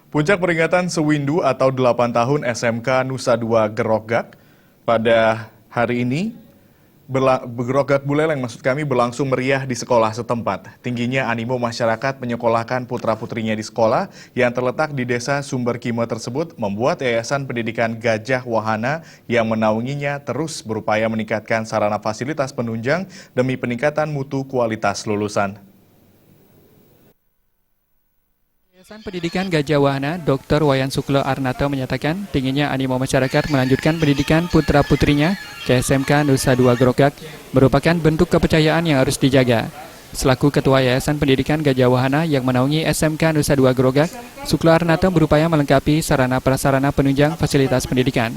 Puncak peringatan Sewindu atau 8 tahun SMK Nusa Dua Gerogak pada hari ini Gerogak Buleleng berlangsung meriah di sekolah setempat. Tingginya animo masyarakat menyekolahkan putra-putrinya di sekolah yang terletak di desa Sumberkime tersebut membuat Yayasan Pendidikan Gajah Wahana yang menaunginya terus berupaya meningkatkan sarana fasilitas penunjang demi peningkatan mutu kualitas lulusan. Yayasan Pendidikan Gajah Wahana, Dr. Wayan Suklo Arnato menyatakan tingginya animo masyarakat melanjutkan pendidikan putra-putrinya ke SMK Nusa Dua Gerogak merupakan bentuk kepercayaan yang harus dijaga. Selaku Ketua Yayasan Pendidikan Gajah Wahana yang menaungi SMK Nusa Dua Gerogak, Suklo Arnato berupaya melengkapi sarana-prasarana penunjang fasilitas pendidikan.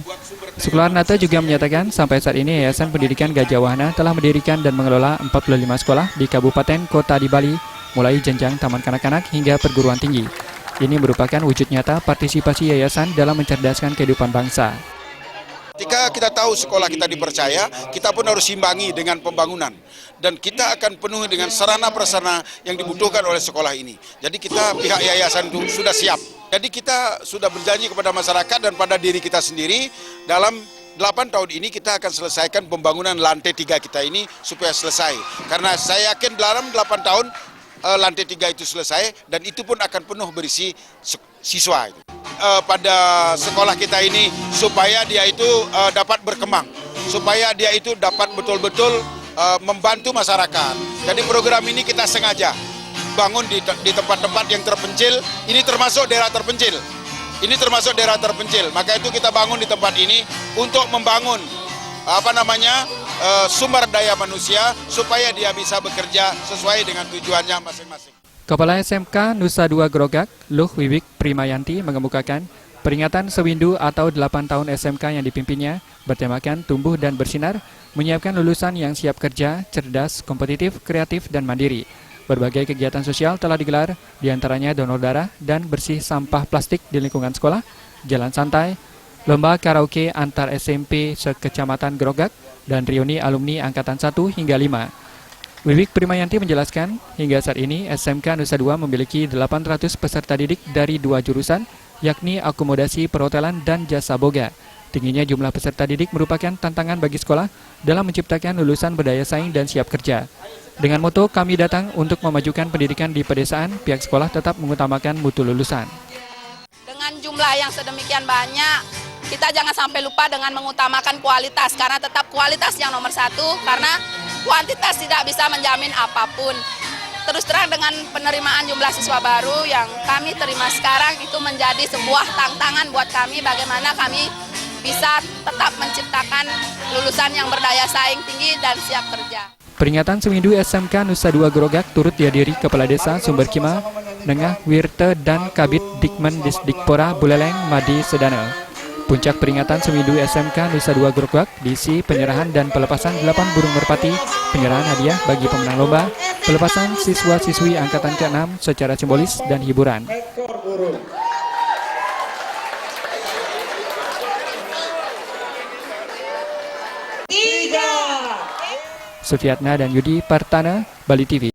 Suklo Arnato juga menyatakan sampai saat ini Yayasan Pendidikan Gajah Wahana telah mendirikan dan mengelola 45 sekolah di kabupaten kota di Bali, mulai jenjang taman kanak-kanak hingga perguruan tinggi. Ini merupakan wujud nyata partisipasi yayasan dalam mencerdaskan kehidupan bangsa. Ketika kita tahu sekolah kita dipercaya, kita pun harus imbangi dengan pembangunan. Dan kita akan penuhi dengan sarana-prasarana yang dibutuhkan oleh sekolah ini. Jadi kita pihak yayasan itu sudah siap. Jadi kita sudah berjanji kepada masyarakat dan pada diri kita sendiri, dalam 8 tahun ini kita akan selesaikan pembangunan lantai 3 kita ini supaya selesai. Karena saya yakin dalam 8 tahun, lantai 3 itu selesai dan itu pun akan penuh berisi siswa. Pada sekolah kita ini supaya dia itu dapat berkembang, supaya dia itu dapat betul-betul membantu masyarakat. Jadi program ini kita sengaja bangun di tempat-tempat yang terpencil, ini termasuk daerah terpencil. Ini termasuk daerah terpencil, maka itu kita bangun di tempat ini untuk membangun sumber daya manusia supaya dia bisa bekerja sesuai dengan tujuannya masing-masing. Kepala SMK Nusa Dua Gerogak, Luh Wiwik Primayanti mengemukakan peringatan Sewindu atau 8 tahun SMK yang dipimpinnya bertemakan tumbuh dan bersinar, menyiapkan lulusan yang siap kerja, cerdas, kompetitif, kreatif, dan mandiri. Berbagai kegiatan sosial telah digelar, diantaranya donor darah dan bersih sampah plastik di lingkungan sekolah, jalan santai, lomba karaoke antar SMP sekecamatan Gerogak, dan reuni alumni Angkatan 1 hingga 5. Wiwik Primayanti menjelaskan, hingga saat ini SMK Nusa Dua memiliki 800 peserta didik dari 2 jurusan, yakni akomodasi perhotelan dan jasa boga. Tingginya jumlah peserta didik merupakan tantangan bagi sekolah dalam menciptakan lulusan berdaya saing dan siap kerja. Dengan moto kami datang untuk memajukan pendidikan di pedesaan, pihak sekolah tetap mengutamakan mutu lulusan. Dengan jumlah yang sedemikian banyak, kita jangan sampai lupa dengan mengutamakan kualitas, karena tetap kualitas yang nomor 1, karena kuantitas tidak bisa menjamin apapun. Terus terang dengan penerimaan jumlah siswa baru yang kami terima sekarang itu menjadi sebuah tantangan buat kami bagaimana kami bisa tetap menciptakan lulusan yang berdaya saing tinggi dan siap kerja. Peringatan Sewindu SMK Nusa Dua Gerogak turut dihadiri Kepala Desa Sumberkime, Nengah Wirte dan Kabid Dikmen Disdikpora Buleleng Madi Sedana. Puncak peringatan Sewindu SMK Nusa Dua Gerogak diisi penyerahan dan pelepasan 8 burung merpati, penyerahan hadiah bagi pemenang lomba, pelepasan siswa-siswi angkatan ke-6 secara simbolis dan hiburan. Sufiatna dan Yudi Partana, Bali TV.